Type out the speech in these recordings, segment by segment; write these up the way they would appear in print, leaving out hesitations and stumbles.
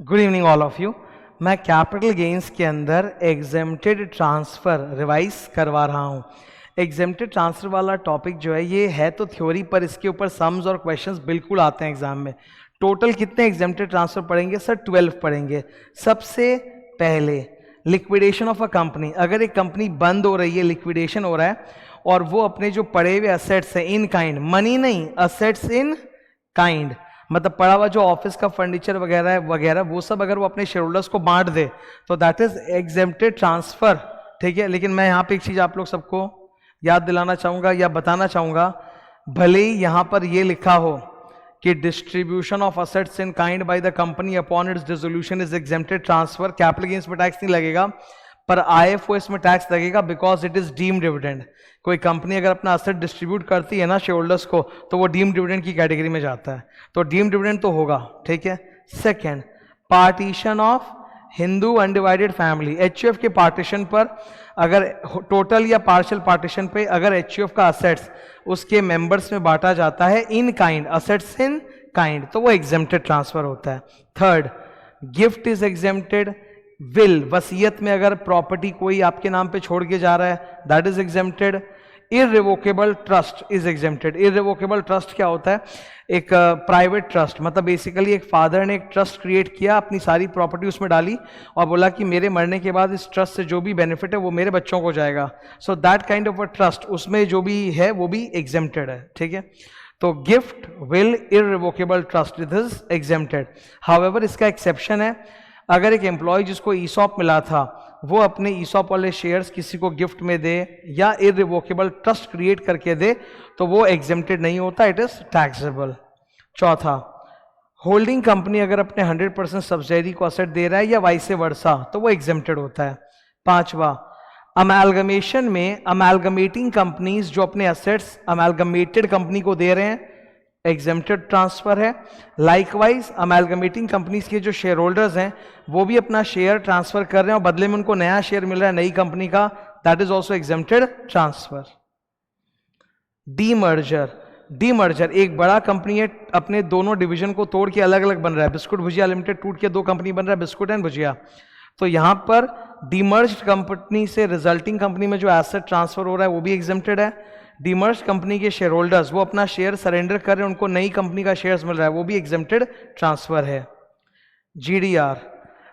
Good evening all of you. मैं capital gains के अंदर एग्जेम्प्टेड ट्रांसफ़र रिवाइज करवा रहा हूँ। एग्जेम्प्टेड ट्रांसफ़र वाला टॉपिक जो है ये है तो थ्योरी, पर इसके ऊपर सम्स और क्वेश्चंस बिल्कुल आते हैं एग्जाम में। टोटल कितने एग्जेम्प्टेड ट्रांसफ़र पढ़ेंगे सर? 12 पढ़ेंगे। सबसे पहले लिक्विडेशन ऑफ अ कंपनी। अगर एक कंपनी बंद हो रही है, लिक्विडेशन हो रहा है, और वो अपने जो पड़े हुए असेट्स हैं इन काइंड, मनी नहीं, असेट्स इन काइंड, मतलब पड़ा हुआ जो ऑफिस का फर्नीचर वगैरह वगैरह वो सब अगर वो अपने शेयर होल्डर्स को बांट दे तो दैट इज एग्जेम्प्टेड ट्रांसफर। ठीक है, लेकिन मैं यहाँ पे एक चीज आप लोग सबको याद दिलाना चाहूंगा या बताना चाहूंगा, भले ही यहाँ पर ये लिखा हो कि distribution of assets in kind by the company upon its dissolution is exempted transfer, capital gains में टैक्स नहीं लगेगा पर आईएफओएस में टैक्स लगेगा because it is deemed dividend. कोई कंपनी अगर अपना असेट डिस्ट्रीब्यूट करती है ना शेयर होल्डर्स को तो वो डीम्ड डिविडेंड की कैटेगरी में जाता है, तो डीम्ड डिविडेंड तो होगा। ठीक है। Second, partition of Hindu undivided family. HUF के पार्टीशन पर अगर टोटल या पार्शियल पार्टीशन पे अगर एचयूएफ का असेट्स उसके मेंबर्स में बांटा जाता है in kind, assets in kind, तो वो एग्जेम्प्टेड ट्रांसफर होता है। Third, gift is exempted. Will, वसीयत में अगर प्रॉपर्टी कोई आपके नाम पे छोड़ के जा रहा है that is exempted. Irrevocable trust is exempted. Irrevocable trust क्या होता है? एक प्राइवेट ट्रस्ट, मतलब बेसिकली एक फादर ने एक ट्रस्ट क्रिएट किया, अपनी सारी प्रॉपर्टी उसमें डाली और बोला कि मेरे मरने के बाद इस ट्रस्ट से जो भी बेनिफिट है वो मेरे बच्चों को जाएगा। So that kind of a trust, उसमें जो भी है वो भी एग्जेम्प्टेड है। ठीक है, तो gift, will, irrevocable trust it is exempted. However इसका एक्सेप्शन है, अगर एक एम्प्लॉय जिसको ईसॉप मिला था वो अपने ईसॉप वाले शेयर्स किसी को गिफ्ट में दे या इररिवोकेबल ट्रस्ट क्रिएट करके दे तो वो एग्जेम्प्टेड नहीं होता, इट इज टैक्सेबल। चौथा, होल्डिंग कंपनी अगर अपने 100% सब्सिडरी को असेट दे रहा है या वाइस वर्सा तो वो एग्जेम्प्टेड होता है। पांचवा, अमेलगमेशन में अमेलगमेटिंग कंपनीज जो अपने असेट्स अमेलगमेटेड कंपनी को दे रहे हैं एग्जेम्प्टेड ट्रांसफर है। लाइकवाइज अमेलगमेटिंग कंपनीज के जो शेयर होल्डर्स हैं वो भी अपना शेयर ट्रांसफर कर रहे हैं और बदले में उनको नया शेयर मिल रहा है नई कंपनी का, that is also exempted transfer. Demerger, demerger एक बड़ा कंपनी है, अपने दोनों डिवीजन को तोड़ के अलग अलग बन रहा है, बिस्कुट भुजिया लिमिटेड टूट के दो कंपनी बन रहा है, बिस्कुट एंड भुजिया। तो यहां पर डीमर्ज्ड कंपनी से रिजल्टिंग कंपनी में जो एसेट ट्रांसफर हो रहा है वो भी एग्जेम्प्टेड है। डीमर्ज कंपनी के शेयर होल्डर्स वो अपना शेयर सरेंडर कर रहे हैं, उनको नई कंपनी का शेयर्स मिल रहा है, वो भी एग्जेम्प्टेड ट्रांसफर है। जीडीआर,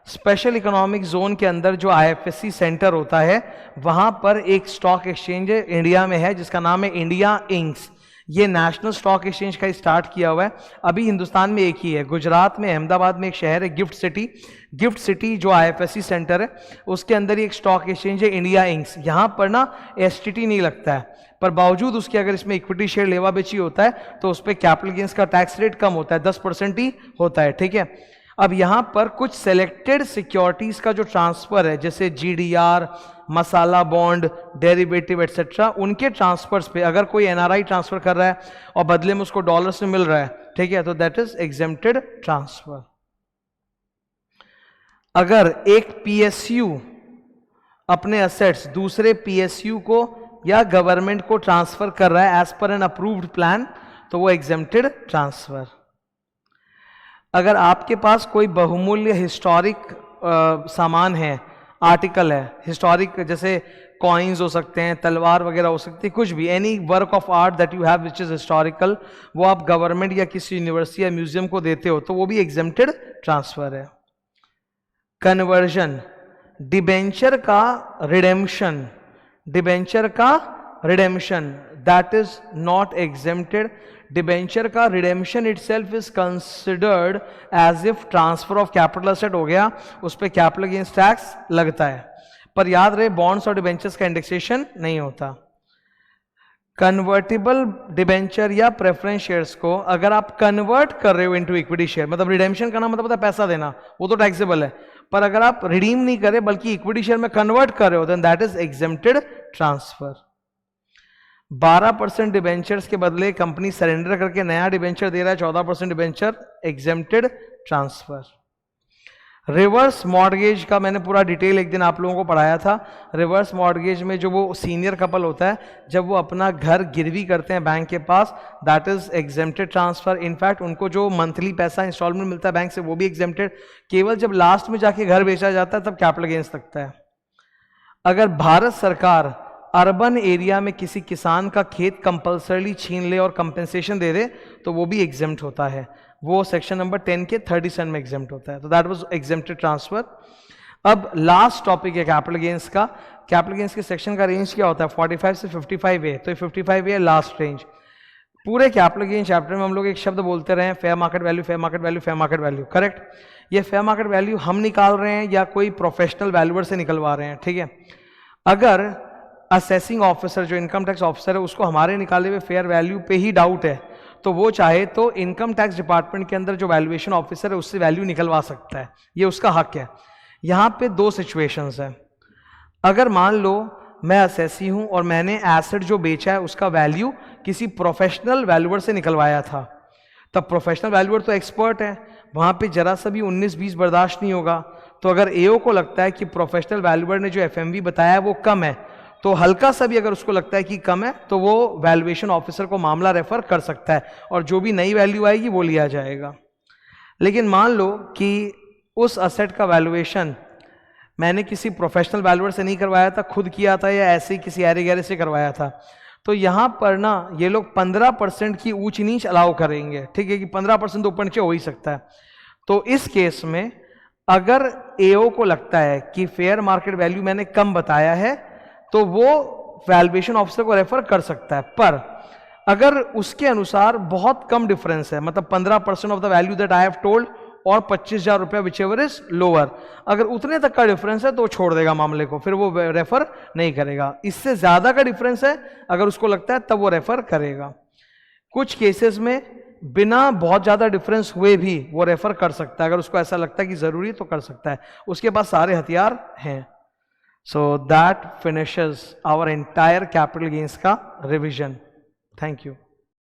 स्पेशल इकोनॉमिक जोन के अंदर जो आईएफएससी सेंटर होता है वहां पर एक स्टॉक एक्सचेंज इंडिया में है जिसका नाम है इंडिया इंक्स। ये नेशनल स्टॉक एक्सचेंज का स्टार्ट किया हुआ है, अभी हिंदुस्तान में एक ही है, गुजरात में अहमदाबाद में एक शहर है गिफ्ट सिटी। गिफ्ट सिटी जो आईएफएससी सेंटर है उसके अंदर ही एक स्टॉक एक्सचेंज है इंडिया इंक्स। यहाँ पर ना एसटीटी नहीं लगता है, पर बावजूद उसके अगर इसमें इक्विटी शेयर लेवा बेची होता है तो उस पर कैपिटल गेन्स का टैक्स रेट कम होता है, 10% ही होता है। ठीक है, अब यहां पर कुछ सेलेक्टेड सिक्योरिटीज का जो ट्रांसफर है जैसे जीडीआर, मसाला बॉन्ड, डेरिवेटिव एटसेट्रा, उनके ट्रांसफर्स पे अगर कोई एनआरआई ट्रांसफर कर रहा है और बदले में उसको डॉलर्स में मिल रहा है, ठीक है, तो दैट इज एग्जेम्प्टेड ट्रांसफर। अगर एक पीएसयू अपने असेट्स दूसरे पीएसयू को या गवर्नमेंट को ट्रांसफर कर रहा है as per N approved plan तो वो एग्जेम्प्टेड ट्रांसफर। अगर आपके पास कोई बहुमूल्य हिस्टोरिक सामान है, आर्टिकल है हिस्टोरिक, जैसे कॉइन्स हो सकते हैं, तलवार वगैरह हो सकती है, कुछ भी, any work of art that you have which is historical, वो आप गवर्नमेंट या किसी यूनिवर्सिटी या म्यूजियम को देते हो तो वो भी एग्जेम्प्टेड ट्रांसफर है। कन्वर्जन, डिबेंचर का रिडेम्पशन, डिबेंचर का redemption that is not exempted. Debenture का redemption itself is considered as if transfer of capital asset हो गया, उस पर कैपिटल गेन्स टैक्स लगता है, पर याद रहे बॉन्ड्स और डिबेंचर्स का इंडेक्सेशन नहीं होता। कन्वर्टिबल डिबेंचर या प्रेफरेंस शेयर्स को अगर आप कन्वर्ट कर रहे हो इनटू इक्विटी शेयर, मतलब रिडेम्पशन करना मतलब होता है पैसा देना, वो तो टैक्सेबल है, पर अगर आप रिडीम नहीं करे बल्कि इक्विटी शेयर में कन्वर्ट कर रहे हो then that is exempted transfer. 12% debentures के बदले कंपनी सरेंडर करके नया डिबेंचर दे रहा है 14% debenture, exempted transfer. Reverse mortgage का मैंने पूरा डिटेल एक दिन आप लोगों को पढ़ाया था। रिवर्स मॉर्गेज में जो वो सीनियर कपल होता है, जब वो अपना घर गिरवी करते हैं बैंक के पास, that is exempted transfer. In fact उनको जो मंथली पैसा इंस्टॉलमेंट मिलता है बैंक से वो भी एग्जेम्प्टेड। केवल जब लास्ट में जाके घर बेचा जाता है तब कैपिटल गेन्स लगता है। अगर भारत सरकार अर्बन एरिया में किसी किसान का खेत कंपल्सरली छीन ले और कंपेंसेशन दे दे तो वो भी एग्जेम्प्ट होता है। वो सेक्शन नंबर 10 के 37 में एग्जेम्प्ट होता है। तो दैट वाज एग्जेम्प्टेड ट्रांसफर। अब लास्ट टॉपिक है कैपिटल गेन्स का। कैपिटल गेन्स के सेक्शन का रेंज क्या होता है? 45 से 55 है। तो 55 है लास्ट रेंज। पूरे कैपिटल गेन चैप्टर में हम लोग एक शब्द बोलते रहे, fair market value, fair market value, fair market value. Correct? ये फेयर मार्केट वैल्यू हम निकाल रहे हैं या कोई प्रोफेशनल वैल्यूअर से निकलवा रहे हैं? ठीक है। अगर असेसिंग ऑफिसर जो इनकम टैक्स ऑफिसर है उसको हमारे निकाले हुए फेयर वैल्यू पे ही डाउट है तो वो चाहे तो इनकम टैक्स डिपार्टमेंट के अंदर जो वैल्यूएशन ऑफिसर है उससे वैल्यू निकलवा सकता है। ये उसका हक है। यहां पे दो सिचुएशंस है। अगर मान लो मैं असेसी हूं और मैंने एसेट जो बेचा है उसका वैल्यू किसी प्रोफेशनल वैल्यूअर से निकलवाया था, तब प्रोफेशनल वैल्यूअर तो एक्सपर्ट है, वहां पे जरा सा भी 19-20 बर्दाश्त नहीं होगा। तो अगर एओ को लगता है कि प्रोफेशनल वैल्यूअर ने जो एफएमवी बताया है वो कम है, तो हल्का सा भी अगर उसको लगता है कि कम है तो वो वैल्यूएशन ऑफिसर को मामला रेफर कर सकता है और जो भी नई वैल्यू आएगी वो लिया जाएगा। लेकिन मान लो कि उस असेट का वैल्यूएशन मैंने किसी प्रोफेशनल वैल्यूअर से नहीं करवाया था, खुद किया था या ऐसे ही किसी ऐरे गैरे से करवाया था, तो यहां पर ना ये लोग 15% की ऊंच नीच अलाउ करेंगे। ठीक है कि 15% ऊपर नीचे हो ही सकता है। तो इस केस में अगर एओ को लगता है कि फेयर मार्केट वैल्यू मैंने कम बताया है तो वो वैल्यूएशन ऑफिसर को रेफर कर सकता है। पर अगर उसके अनुसार बहुत कम डिफरेंस है, मतलब 15% of the value that I have told और 25,000 रुपया विच एवर इज लोअर, अगर उतने तक का डिफरेंस है तो वो छोड़ देगा मामले को, फिर वो रेफर नहीं करेगा। इससे ज्यादा का डिफरेंस है अगर उसको लगता है तब वो रेफर करेगा। कुछ केसेस में बिना बहुत ज्यादा डिफरेंस हुए भी वो रेफर कर सकता है, अगर उसको ऐसा लगता है कि जरूरी तो कर सकता है, उसके पास सारे हथियार हैं। So that finishes our entire capital gains का revision. Thank you.